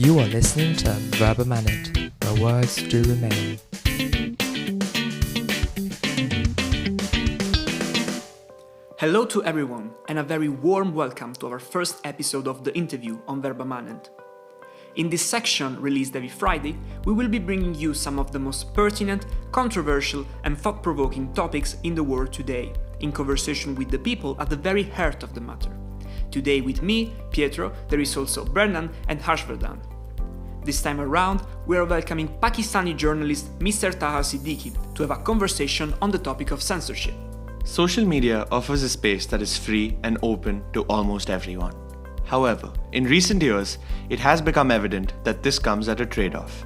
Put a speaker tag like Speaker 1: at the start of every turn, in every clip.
Speaker 1: You are listening to Verba Manent, where words do remain.
Speaker 2: Hello to everyone, and a very warm welcome to our first episode of the interview on Verba Manent. In this section, released every Friday, we will be bringing you some of the most pertinent, controversial, and thought-provoking topics in the world today, in conversation with the people at the very heart of the matter. Today with me, Pietro, there is also Bernan and Harshvardhan. This time around, we are welcoming Pakistani journalist Mr. Taha Siddiqui to have a conversation on the topic of censorship.
Speaker 3: Social media offers a space that is free and open to almost everyone. However, in recent years, it has become evident that this comes at a trade-off.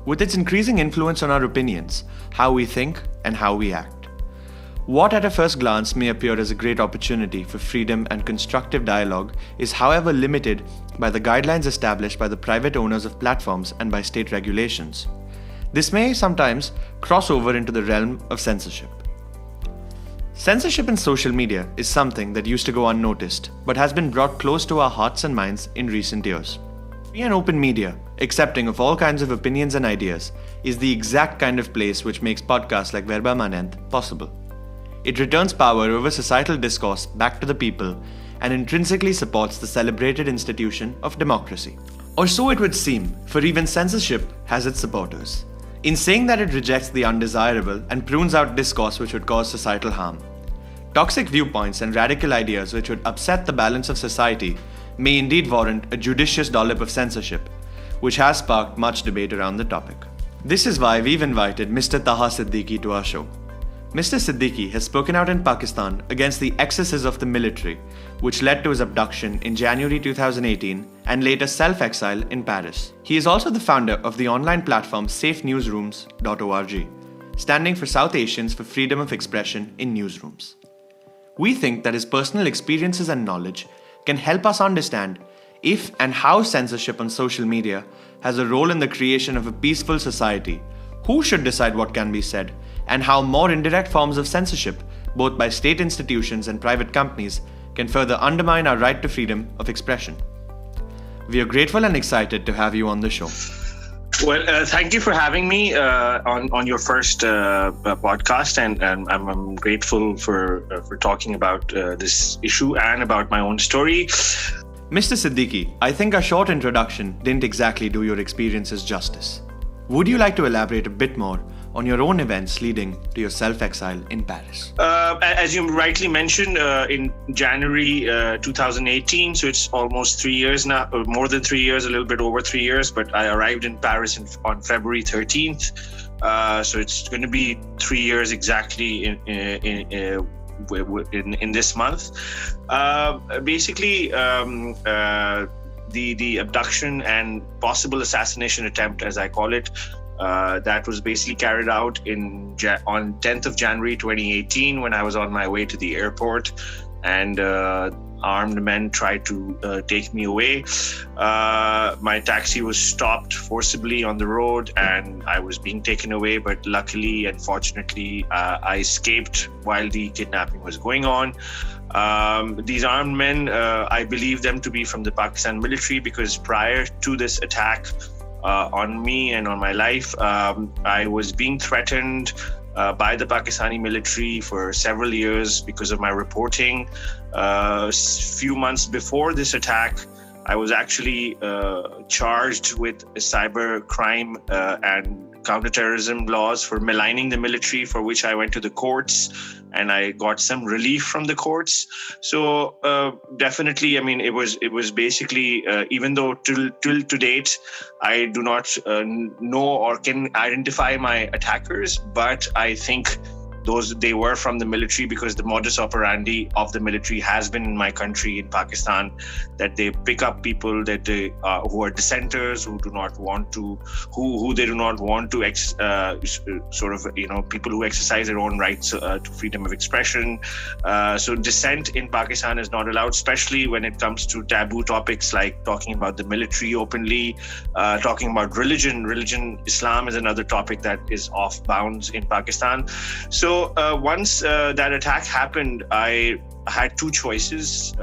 Speaker 3: With its increasing influence on our opinions, how we think, and how we act. What at a first glance may appear as a great opportunity for freedom and constructive dialogue is however limited by the guidelines established by the private owners of platforms and by state regulations. This may sometimes cross over into the realm of censorship. Censorship in social media is something that used to go unnoticed, but has been brought close to our hearts and minds in recent years. Free and open media, accepting of all kinds of opinions and ideas, is the exact kind of place which makes podcasts like Verba Manent possible. It returns power over societal discourse back to the people and intrinsically supports the celebrated institution of democracy. Or so it would seem, for even censorship has its supporters. In saying that it rejects the undesirable and prunes out discourse which would cause societal harm. Toxic viewpoints and radical ideas which would upset the balance of society may indeed warrant a judicious dollop of censorship, which has sparked much debate around the topic. This is why we've invited Mr. Taha Siddiqui to our show. Mr. Siddiqui has spoken out in Pakistan against the excesses of the military, which led to his abduction in January 2018 and later self-exile in Paris. He is also the founder of the online platform safenewsrooms.org, standing for South Asians for freedom of expression in newsrooms. We think that his personal experiences and knowledge can help us understand if and how censorship on social media has a role in the creation of a peaceful society, who should decide what can be said, and how more indirect forms of censorship, both by state institutions and private companies, can further undermine our right to freedom of expression. We are grateful and excited to have you on the show.
Speaker 4: Well, thank you for having me on your first podcast, and I'm grateful for talking about this issue and about my own story.
Speaker 3: Mr. Siddiqui, I think a short introduction didn't exactly do your experiences justice. Would you like to elaborate a bit more on your own events leading to your self-exile in Paris?
Speaker 4: As you rightly mentioned, in January 2018, so it's almost 3 years now, or more than 3 years, a little bit over 3 years, but I arrived in Paris on February 13th. So it's going to be 3 years exactly in this month. Basically, the abduction and possible assassination attempt, as I call it, that was basically carried out on 10th of January 2018 when I was on my way to the airport, and armed men tried to take me away. My taxi was stopped forcibly on the road and I was being taken away, but luckily and fortunately I escaped while the kidnapping was going on. These armed men, I believe them to be from the Pakistan military, because prior to this attack on me and on my life, I was being threatened by the Pakistani military for several years because of my reporting. Few months before this attack, I was actually charged with cyber crime and counterterrorism laws for maligning the military, for which I went to the courts and I got some relief from the courts. So definitely, I mean, it was basically, even though till to date, I do not know or can identify my attackers, but I think they were from the military, because the modus operandi of the military has been in my country, in Pakistan, that they pick up people that they who are dissenters, who they do not want to people who exercise their own rights to freedom of expression. So dissent in Pakistan is not allowed, especially when it comes to taboo topics like talking about the military openly, talking about religion. Islam is another topic that is off bounds in Pakistan. So once that attack happened, I had two choices.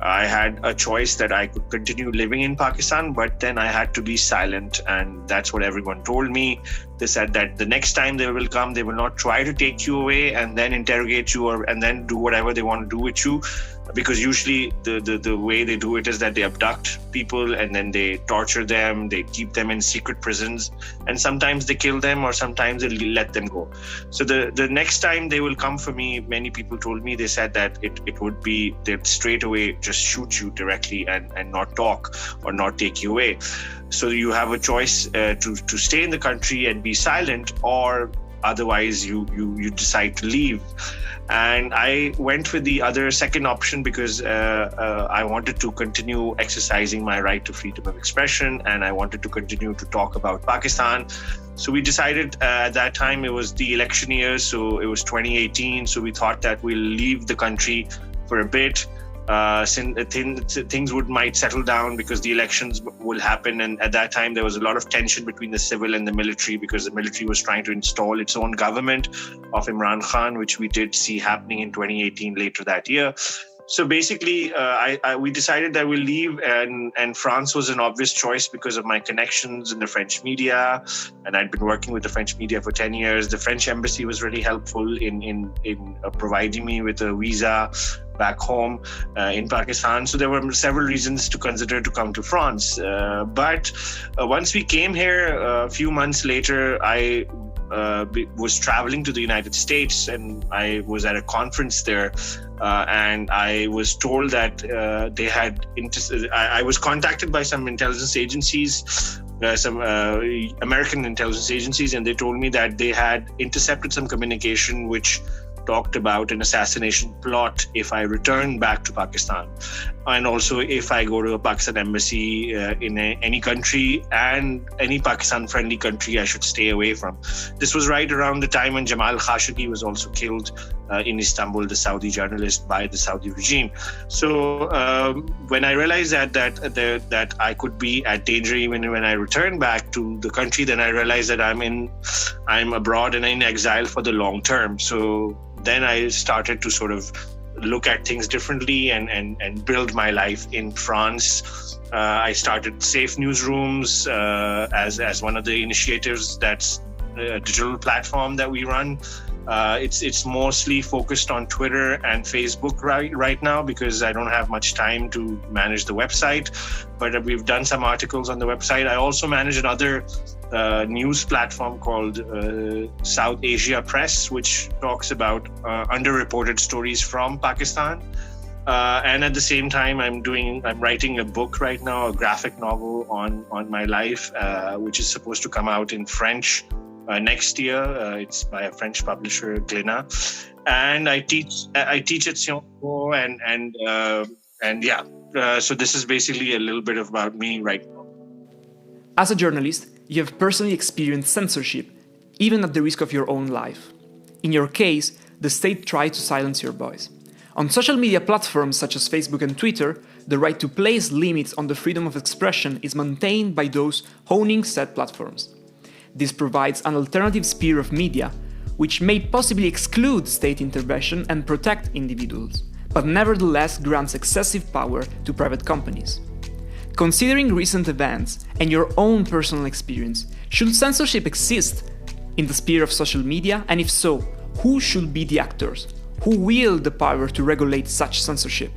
Speaker 4: I had a choice that I could continue living in Pakistan, but then I had to be silent. And that's what everyone told me. They said that the next time they will come, they will not try to take you away and then interrogate you and then do whatever they want to do with you. Because usually the way they do it is that they abduct people and then they torture them, they keep them in secret prisons, and sometimes they kill them or sometimes they let them go. So the next time they will come for me, many people told me, they said that it would be, they'd straight away just shoot you directly and not talk or not take you away. So you have a choice to stay in the country and be silent, or otherwise you decide to leave. And I went with the second option because I wanted to continue exercising my right to freedom of expression, and I wanted to continue to talk about Pakistan. So we decided at that time, it was the election year, so it was 2018. So we thought that we'll leave the country for a bit. Things might settle down because the elections will happen, and at that time there was a lot of tension between the civil and the military because the military was trying to install its own government of Imran Khan, which we did see happening in 2018 later that year. So basically, we decided that we'll leave, and France was an obvious choice because of my connections in the French media, and I'd been working with the French media for 10 years. The French embassy was really helpful in providing me with a visa back home in Pakistan. So there were several reasons to consider to come to France. But once we came here, a few months later, I was traveling to the United States, and I was at a conference there. And I was told that I was contacted by some intelligence agencies, some American intelligence agencies, and they told me that they had intercepted some communication which talked about an assassination plot if I return back to Pakistan, and also if I go to a Pakistan embassy in any country, and any Pakistan-friendly country I should stay away from. This was right around the time when Jamal Khashoggi was also killed in Istanbul, the Saudi journalist, by the Saudi regime. So when I realized that I could be at danger even when I return back to the country, then I realized that I'm abroad and in exile for the long term. So then I started to sort of look at things differently and build my life in France. I started Safe Newsrooms as one of the initiatives. That's a digital platform that we run. It's mostly focused on Twitter and Facebook right now because I don't have much time to manage the website, but we've done some articles on the website. I also manage another news platform called South Asia Press, which talks about underreported stories from Pakistan. And at the same time, I'm writing a book right now, a graphic novel on my life, which is supposed to come out in French next year. It's by a French publisher, Glénat. And I teach at Sciences Po, and yeah. So this is basically a little bit about me right now.
Speaker 2: As a journalist, you have personally experienced censorship, even at the risk of your own life. In your case, the state tried to silence your voice. On social media platforms such as Facebook and Twitter, the right to place limits on the freedom of expression is maintained by those owning said platforms. This provides an alternative sphere of media, which may possibly exclude state intervention and protect individuals, but nevertheless grants excessive power to private companies. Considering recent events and your own personal experience, should censorship exist in the sphere of social media? And if so, who should be the actors? Who wield the power to regulate such censorship?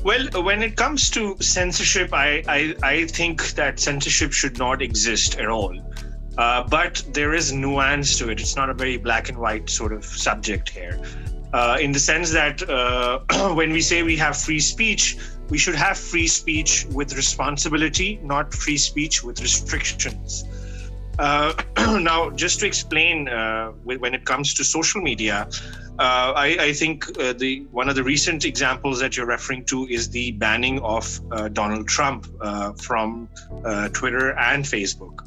Speaker 4: Well, when it comes to censorship, I think that censorship should not exist at all. But there is nuance to it. It's not a very black and white sort of subject here. In the sense that when we say we have free speech, we should have free speech with responsibility, not free speech with restrictions. Now, just to explain, when it comes to social media, I think one of the recent examples that you're referring to is the banning of Donald Trump from Twitter and Facebook.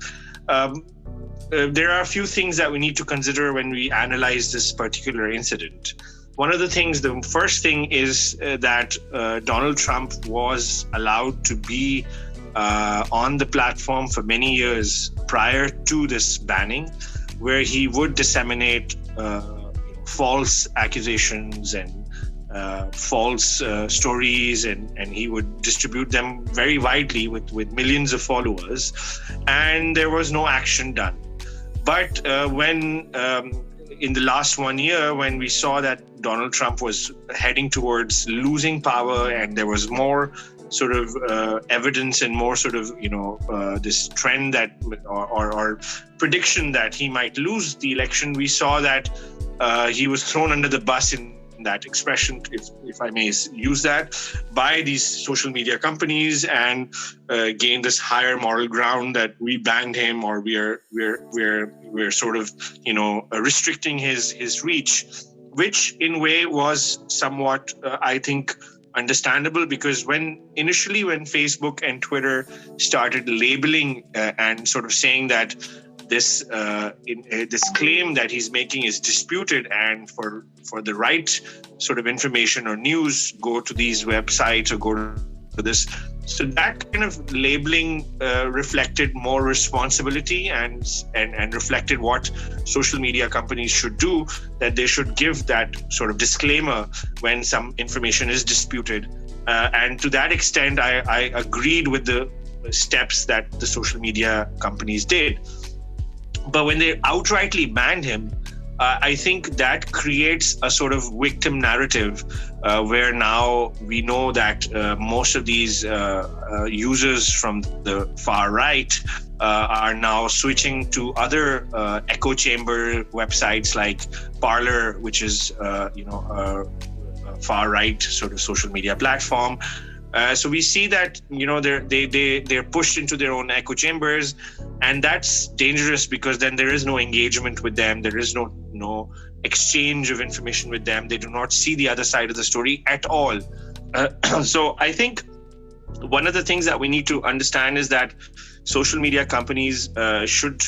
Speaker 4: There are a few things that we need to consider when we analyze this particular incident. One of the first thing is that Donald Trump was allowed to be on the platform for many years prior to this banning, where he would disseminate false accusations and false stories, and he would distribute them very widely with millions of followers, and there was no action done. But when in the last 1 year, when we saw that Donald Trump was heading towards losing power, and there was more sort of evidence and more sort of this trend that or prediction that he might lose the election, we saw that he was thrown under the bus, in that expression, if I may use that, by these social media companies, and gained this higher moral ground that we banned him, or we're sort of restricting his reach, which in way was somewhat I think understandable, because when Facebook and Twitter started labeling and sort of saying that this claim that he's making is disputed, and for the right sort of information or news, go to these websites or go to this. So that kind of labeling reflected more responsibility and reflected what social media companies should do, that they should give that sort of disclaimer when some information is disputed. And to that extent, I agreed with the steps that the social media companies did. But when they outrightly banned him, I think that creates a sort of victim narrative where now we know that most of these users from the far right are now switching to other echo chamber websites like Parler, which is a far right sort of social media platform. So we see that they're pushed into their own echo chambers, and that's dangerous, because then there is no engagement with them, there is no exchange of information with them. They do not see the other side of the story at all. So I think one of the things that we need to understand is that social media companies should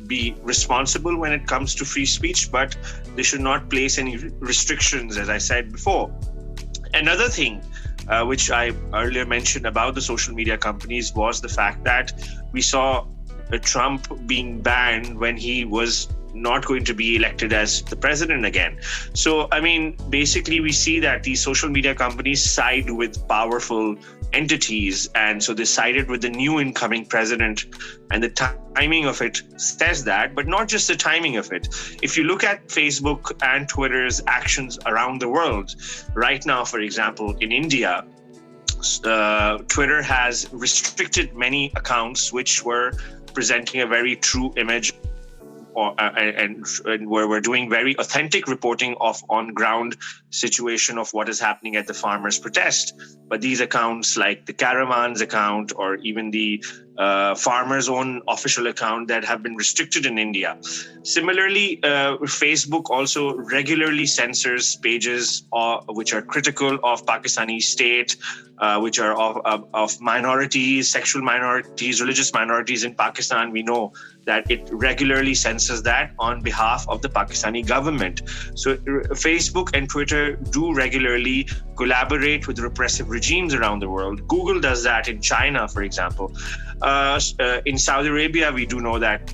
Speaker 4: be responsible when it comes to free speech, but they should not place any restrictions, as I said before. Another thing which I earlier mentioned about the social media companies was the fact that we saw Trump being banned when he was not going to be elected as the president again. So, I mean, basically we see that these social media companies side with powerful entities, and so they sided with the new incoming president, and the timing of it says that, but not just the timing of it. If you look at Facebook and Twitter's actions around the world, right now, for example, in India, Twitter has restricted many accounts which were presenting a very true image and where we're doing very authentic reporting of on-ground situation of what is happening at the farmers' protest. But these accounts, like the Caravan's account or even the farmers' own official account, that have been restricted in India. Similarly, Facebook also regularly censors pages which are critical of Pakistani state, which are of minorities, sexual minorities, religious minorities in Pakistan. We know that it regularly censors that on behalf of the Pakistani government. So Facebook and Twitter do regularly collaborate with repressive regimes around the world. Google does that in China, for example. In Saudi Arabia, we do know that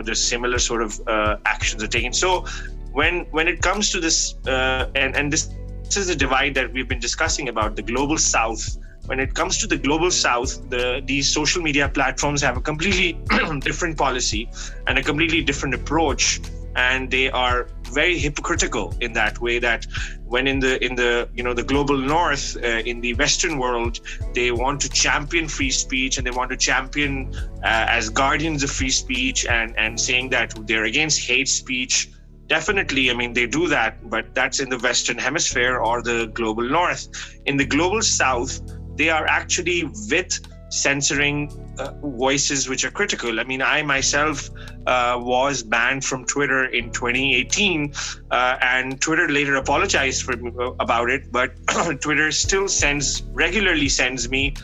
Speaker 4: there's similar sort of actions are taken. So when it comes to this, and this is the divide that we've been discussing about the global South. When it comes to the global South, these social media platforms have a completely different policy and a completely different approach, and they are very hypocritical in that way. That when in the global North, in the Western world, they want to champion free speech and they want to champion as guardians of free speech and saying that they're against hate speech. Definitely, I mean, they do that, but that's in the Western Hemisphere or the global North. In the global South, they are actually with censoring voices which are critical. I mean, I myself was banned from Twitter in 2018, and Twitter later apologized about it, but Twitter still regularly sends me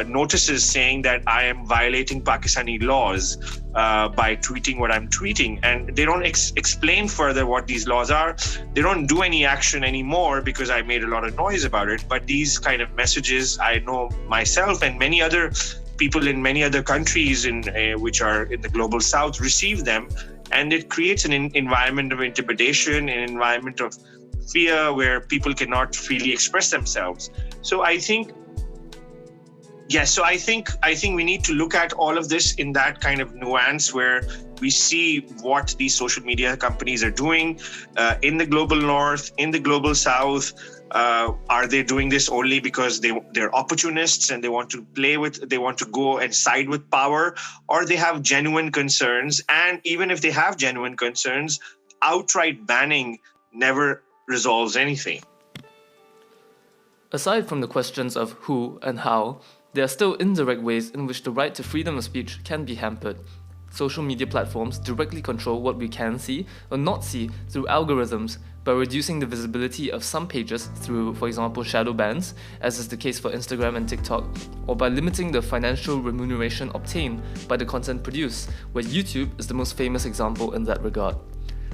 Speaker 4: notices saying that I am violating Pakistani laws by tweeting what I'm tweeting. And they don't explain further what these laws are. They don't do any action anymore because I made a lot of noise about it. But these kind of messages, I know myself and many other people in many other countries which are in the global South receive them. And it creates an environment of intimidation, an environment of fear, where people cannot freely express themselves. So I think we need to look at all of this in that kind of nuance, where we see what these social media companies are doing in the global north, in the global south. Are they doing this only because they're opportunists and they want to go and side with power, or they have genuine concerns? And even if they have genuine concerns, outright banning never resolves anything.
Speaker 5: Aside from the questions of who and how, there are still indirect ways in which the right to freedom of speech can be hampered. Social media platforms directly control what we can see or not see through algorithms by reducing the visibility of some pages through, for example, shadow bans, as is the case for Instagram and TikTok, or by limiting the financial remuneration obtained by the content produced, where YouTube is the most famous example in that regard.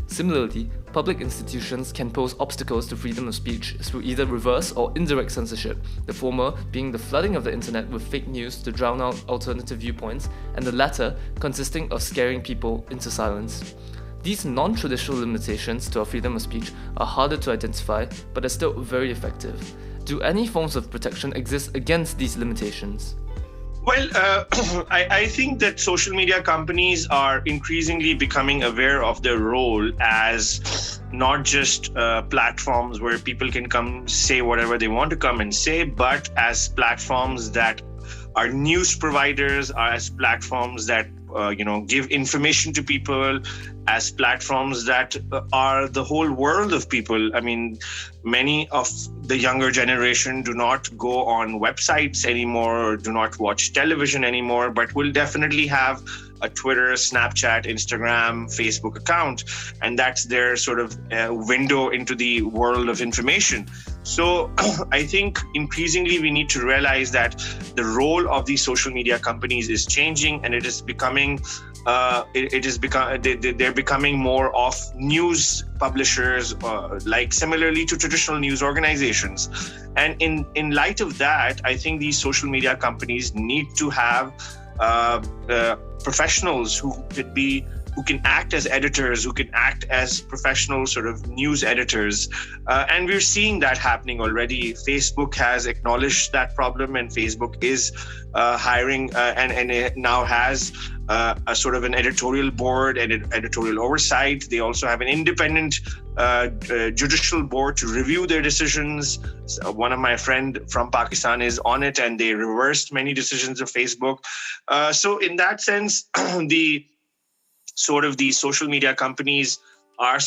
Speaker 5: Similarly, public institutions can pose obstacles to freedom of speech through either reverse or indirect censorship, the former being the flooding of the internet with fake news to drown out alternative viewpoints, and the latter consisting of scaring people into silence. These non-traditional limitations to our freedom of speech are harder to identify, but are still very effective. Do any forms of protection exist against these limitations?
Speaker 4: Well, I think that social media companies are increasingly becoming aware of their role as not just platforms where people can come say whatever they want to come and say, but as platforms that are news providers, as platforms that give information to people, as platforms that are the whole world of people. I mean, many of the younger generation do not go on websites anymore, or do not watch television anymore, but will definitely have a Twitter, Snapchat, Instagram, Facebook account, and that's their sort of window into the world of information. So I think increasingly we need to realize that the role of these social media companies is changing, and it is becoming they're becoming more of news publishers, like similarly to traditional news organizations. And in light of that, I think these social media companies need to have professionals who can act as editors, who can act as professional sort of news editors. And we're seeing that happening already. Facebook has acknowledged that problem, and Facebook is hiring and it now has a sort of an editorial board and editorial oversight. They also have an independent judicial board to review their decisions. So one of my friend from Pakistan is on it, and they reversed many decisions of Facebook. So in that sense, the social media companies are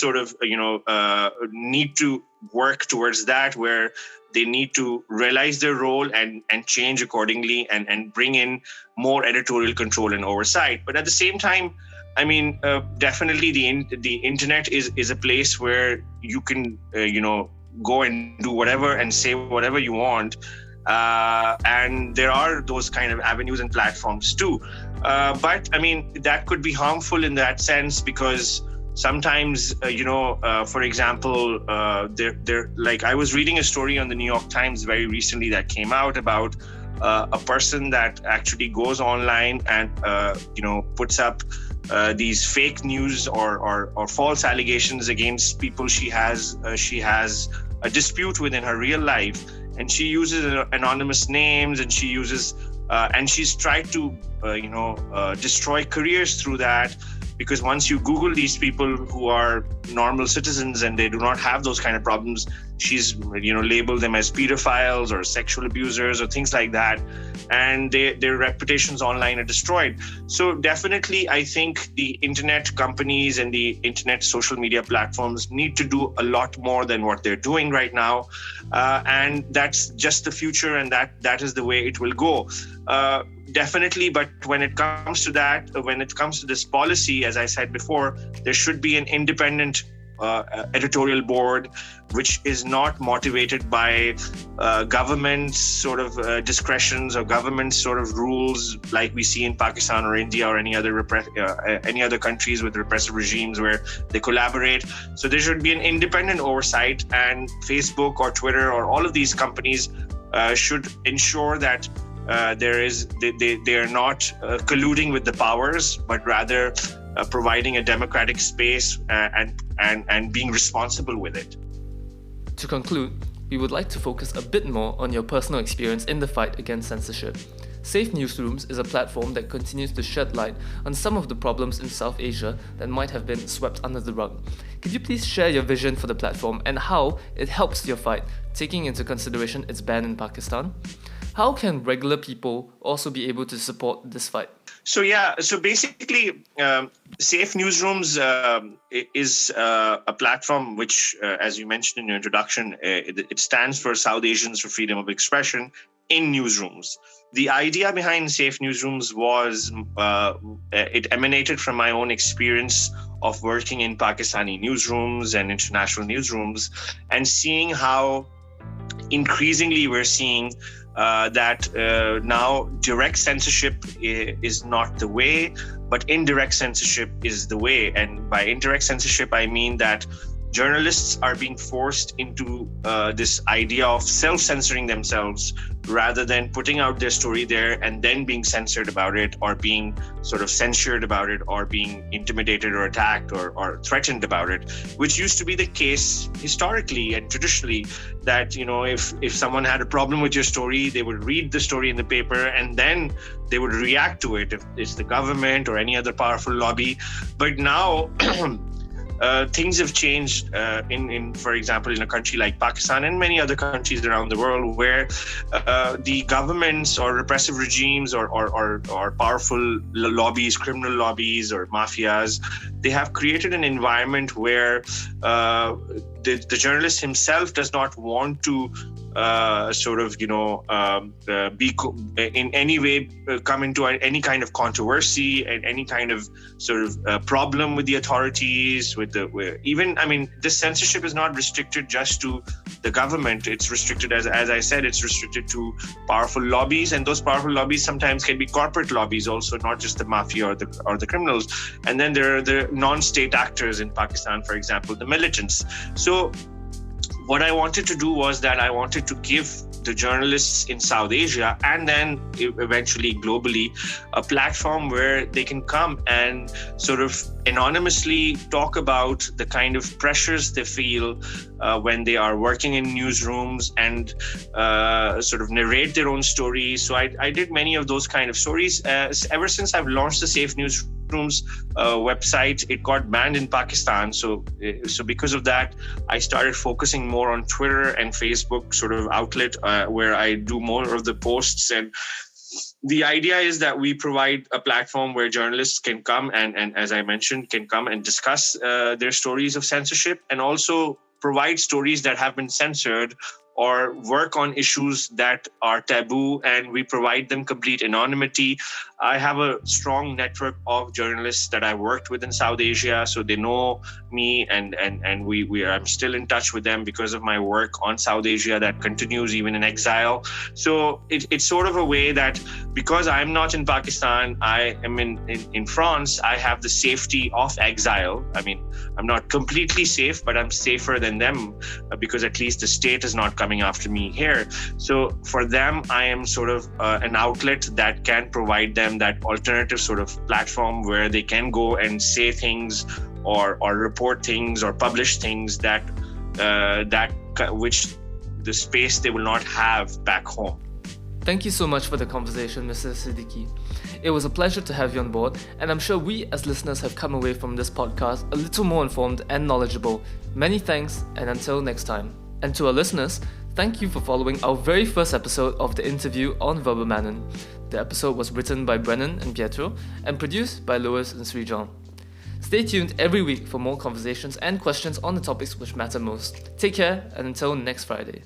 Speaker 4: need to work towards that, where they need to realize their role and change accordingly and bring in more editorial control and oversight. But at the same time, I mean, definitely the internet is a place where you can, go and do whatever and say whatever you want. And there are those kind of avenues and platforms too. But I mean, that could be harmful in that sense, because sometimes, for example, like I was reading a story on the New York Times very recently that came out about a person that actually goes online and, puts up these fake news or false allegations against people she has a dispute with in her real life. And she uses anonymous names, and she's tried to, destroy careers through that. Because once you Google these people who are normal citizens and they do not have those kind of problems, she's, labeled them as pedophiles or sexual abusers or things like that. And their reputations online are destroyed. So definitely, I think the internet companies and the internet social media platforms need to do a lot more than what they're doing right now. And that's just the future, and that is the way it will go. Definitely, but when it comes to this policy, as I said before, there should be an independent editorial board, which is not motivated by government sort of discretions or government sort of rules like we see in Pakistan or India or any other countries with repressive regimes where they collaborate. So there should be an independent oversight, and Facebook or Twitter or all of these companies should ensure that they are not colluding with the powers, but rather providing a democratic space and being responsible with it.
Speaker 5: To conclude, we would like to focus a bit more on your personal experience in the fight against censorship. Safe Newsrooms is a platform that continues to shed light on some of the problems in South Asia that might have been swept under the rug. Could you please share your vision for the platform and how it helps your fight, taking into consideration its ban in Pakistan? How can regular people also be able to support this fight?
Speaker 4: So basically, Safe Newsrooms is a platform which, as you mentioned in your introduction, it stands for South Asians for Freedom of Expression in Newsrooms. The idea behind Safe Newsrooms was, it emanated from my own experience of working in Pakistani newsrooms and international newsrooms, and seeing how increasingly we're seeing that now direct censorship is not the way, but indirect censorship is the way. And by indirect censorship, I mean that journalists are being forced into this idea of self-censoring themselves rather than putting out their story there and then being censored about it, or being sort of censured about it, or being intimidated or attacked or threatened about it, which used to be the case historically and traditionally, that, you know, if someone had a problem with your story, they would read the story in the paper and then they would react to it if it's the government or any other powerful lobby. But now things have changed in, for example, in a country like Pakistan and many other countries around the world, where the governments or repressive regimes or powerful lobbies, criminal lobbies or mafias, they have created an environment where the journalist himself does not want to be in any way come into any kind of controversy and any kind of sort of problem with the authorities. This censorship is not restricted just to the government. It's restricted, as I said, it's restricted to powerful lobbies, and those powerful lobbies sometimes can be corporate lobbies also, not just the mafia or the criminals. And then there are the non-state actors in Pakistan, for example, the militants. So what I wanted to do was that I wanted to give the journalists in South Asia, and then eventually globally, a platform where they can come and sort of anonymously talk about the kind of pressures they feel when they are working in newsrooms, and sort of narrate their own stories. So I did many of those kind of stories. Ever since I've launched the Safe Newsrooms website, it got banned in Pakistan. So because of that, I started focusing more on Twitter and Facebook sort of outlet where I do more of the posts. And the idea is that we provide a platform where journalists can come and as I mentioned, can come and discuss their stories of censorship, and also provide stories that have been censored, or work on issues that are taboo, and we provide them complete anonymity. I have a strong network of journalists that I worked with in South Asia, so they know me, and I'm still in touch with them because of my work on South Asia that continues even in exile. So it's sort of a way that, because I'm not in Pakistan, I am in France, I have the safety of exile. I mean, I'm not completely safe, but I'm safer than them because at least the state is not coming after me here. So for them, I am sort of an outlet that can provide them that alternative sort of platform where they can go and say things or report things or publish things that which the space they will not have back home.
Speaker 5: Thank you so much for the conversation, Mr. Siddiqui. It was a pleasure to have you on board, and I'm sure we as listeners have come away from this podcast a little more informed and knowledgeable. Many thanks, and until next time. And to our listeners, thank you for following our very first episode of the interview on Verbamanen. The episode was written by Brennan and Pietro and produced by Lois and Srijan. Stay tuned every week for more conversations and questions on the topics which matter most. Take care, and until next Friday.